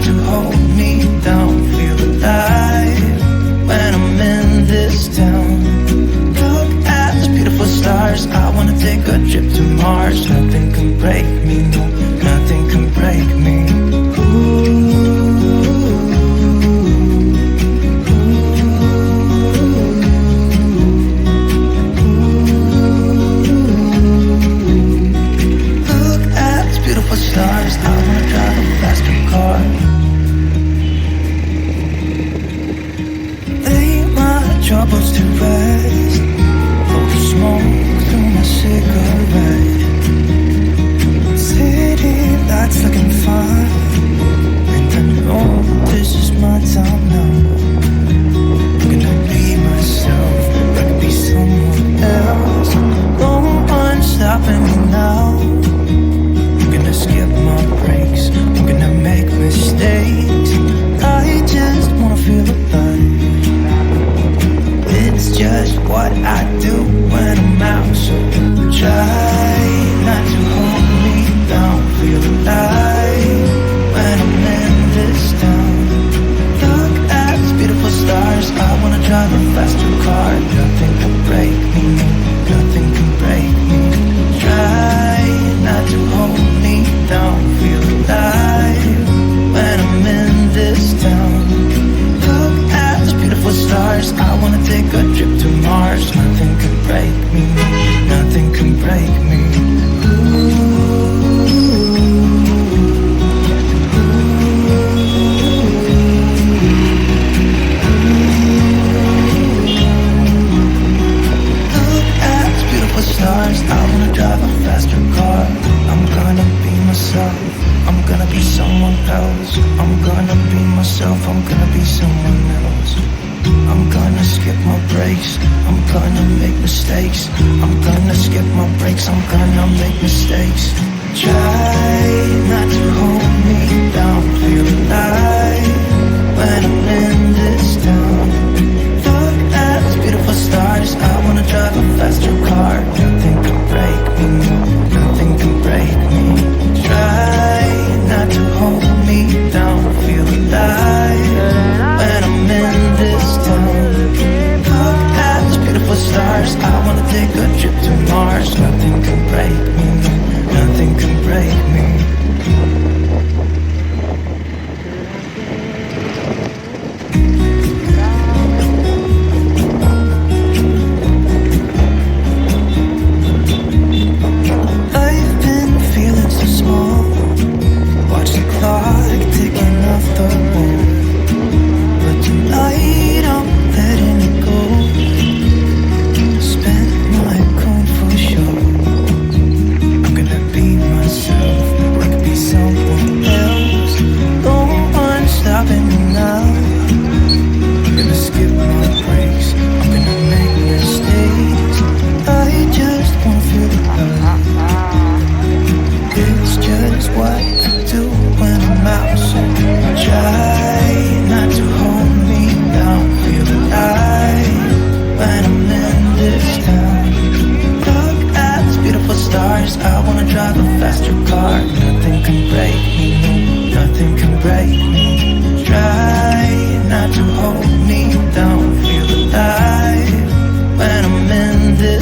to hold me down. Feel alive when I'm in this town. Look at those beautiful stars. I wanna take a trip to Mars. Nothing can break me, no, nothing can break me. Stars, I wanna drive a faster car. Lay my troubles to rest. Blow the smoke through my cigarette. City lights looking fine, and I know this is my time now. I'm gonna be myself, I could be someone else. No one's stopping me now. Skip my breaks, I'm gonna make mistakes. I just wanna feel alive. It's just what I do when I'm out. So try not to hold me down. Feel alive when I'm in this town. Look at these beautiful stars. I wanna drive a faster car. Nothing can break me, nothing can break me. Try not to hold me down. Feel alive when I'm in this town. Look at those beautiful stars. I wanna take a trip to Mars. Nothing can break me, nothing can break me. Stars, I wanna drive a faster car. I'm gonna be myself, I'm gonna be someone else. I'm gonna be myself, I'm gonna be someone else. I'm gonna skip my breaks, I'm gonna make mistakes. I'm gonna skip my breaks, I'm gonna make mistakes. Try not to hold me down. Feel alive when I'm in this town. Look at these beautiful stars. I wanna drive a faster car. Nothing can break me, nothing can break me. Try not to hold me down. Feel alive when I'm in this town. Look at these beautiful stars. I wanna take a trip to Mars. Nothing can break me, nothing can break me. I wanna drive a faster car. Nothing can break me, nothing can break me. Try not to hold me down. Feel alive